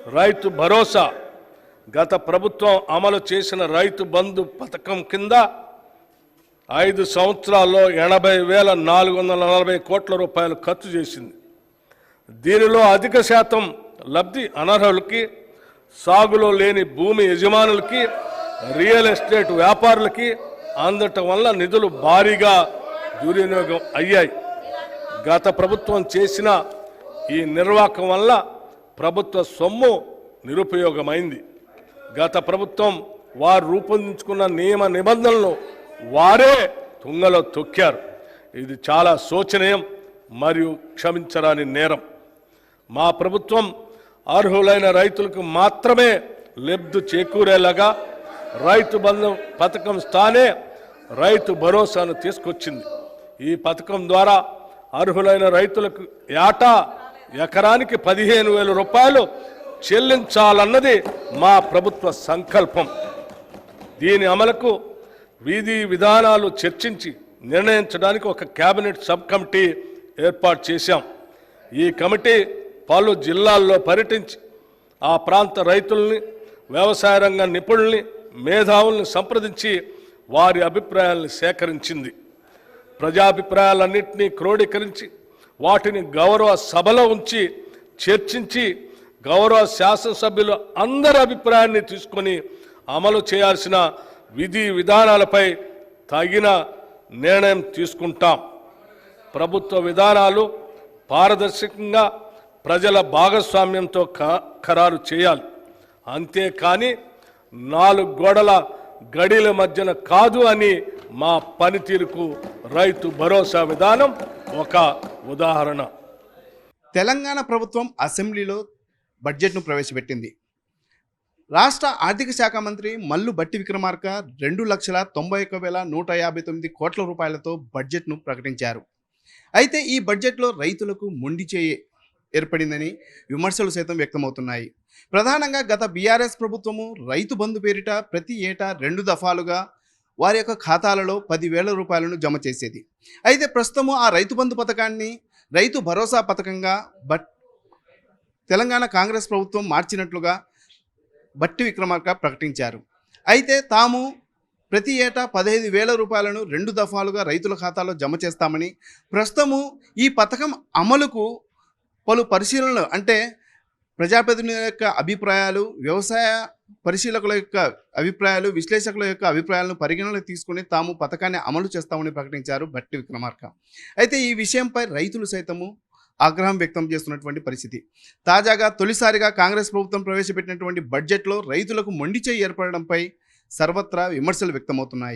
రైతు భరోసా గత ప్రభుత్వం అమలు చేసిన రైతు బంధు పథకం కింద 5 సంవత్సరాల్లో 80,440 కోట్ల రూపాయలు ఖర్చు చేసింది. దీనిలో అధిక శాతం లబ్ధి అనర్హులకి, సాగులో లేని భూమి యజమానులకి, రియల్ ఎస్టేట్ వ్యాపారులకి అందటం వల్ల నిధులు భారీగా దుర్వినియోగం అయ్యాయి. గత ప్రభుత్వం చేసిన ఈ నిర్వాహకం వల్ల ప్రభుత్వ సొమ్ము నిరుపయోగమైంది. గత ప్రభుత్వం వారు రూపొందించుకున్న నియమ నిబంధనలను వారే తుంగలో తొక్కారు. ఇది చాలా శోచనీయం మరియు క్షమించరాని నేరం. మా ప్రభుత్వం అర్హులైన రైతులకు మాత్రమే లబ్ధి చేకూరేలాగా రైతు బంధు పథకం స్థానే రైతు భరోసాను తీసుకొచ్చింది. ఈ పథకం ద్వారా అర్హులైన రైతులకు ఏటా ఎకరానికి 15,000 రూపాయలు చెల్లించాలన్నది మా ప్రభుత్వ సంకల్పం. దీని అమలుకు విధి విధానాలు చర్చించి నిర్ణయించడానికి ఒక కేబినెట్ సబ్ కమిటీ ఏర్పాటు చేశాం. ఈ కమిటీ పలు జిల్లాల్లో పర్యటించి ఆ ప్రాంత రైతుల్ని, వ్యవసాయ రంగ నిపుణుల్ని, మేధావుల్ని సంప్రదించి వారి అభిప్రాయాలను సేకరించింది. ప్రజాభిప్రాయాలన్నింటినీ క్రోడీకరించి వాటిని గౌరవ సభలో ఉంచి చర్చించి గౌరవ శాసనసభ్యులు అందరి అభిప్రాయాన్ని తీసుకొని అమలు చేయాల్సిన విధి విధానాలపై తగిన నిర్ణయం తీసుకుంటాం. ప్రభుత్వ విధానాలు పారదర్శకంగా ప్రజల భాగస్వామ్యంతో ఖరారు చేయాలి. అంతేకాని 4 గోడల గడిల మధ్యన కాదు అని మా పనితీరుకు రైతు భరోసా విధానం ఒక ఉదాహరణ. తెలంగాణ ప్రభుత్వం అసెంబ్లీలో బడ్జెట్ను ప్రవేశపెట్టింది. రాష్ట్ర ఆర్థిక శాఖ మంత్రి మల్లు భట్టి విక్రమార్క 2,91,159 కోట్ల రూపాయలతో బడ్జెట్ను ప్రకటించారు. అయితే ఈ బడ్జెట్లో రైతులకు మొండి చేయి ఏర్పడిందని విమర్శలు సైతం వ్యక్తమవుతున్నాయి. ప్రధానంగా గత బీఆర్ఎస్ ప్రభుత్వము రైతు బంధు పేరిట ప్రతి ఏటా 2 దఫాలుగా వారి యొక్క ఖాతాలలో 10,000 రూపాయలను జమ చేసేది. అయితే ప్రస్తుతము ఆ రైతు బంధు పథకాన్ని రైతు భరోసా పథకంగా తెలంగాణ కాంగ్రెస్ ప్రభుత్వం మార్చినట్లుగా భట్టి విక్రమార్క ప్రకటించారు. అయితే తాము ప్రతి ఏటా 15,000 రూపాయలను 2 దఫాలుగా రైతుల ఖాతాలో జమ చేస్తామని, ప్రస్తుతము ఈ పథకం అమలుకు పలు పరిశీలనలు అంటే ప్రజాప్రతినిధుల యొక్క అభిప్రాయాలు, వ్యవసాయ పరిశీలకుల యొక్క అభిప్రాయాలు, విశ్లేషకుల యొక్క అభిప్రాయాలను పరిగణనలోకి తీసుకుని తాము పథకాన్ని అమలు చేస్తామని ప్రకటించారు భట్టి విక్రమార్క. అయితే ఈ విషయంపై రైతులు సైతము ఆగ్రహం వ్యక్తం చేస్తున్నటువంటి పరిస్థితి. తాజాగా తొలిసారిగా కాంగ్రెస్ ప్రభుత్వం ప్రవేశపెట్టినటువంటి బడ్జెట్లో రైతులకు మొండి చేయి ఏర్పడడంపై సర్వత్రా విమర్శలు వ్యక్తమవుతున్నాయి.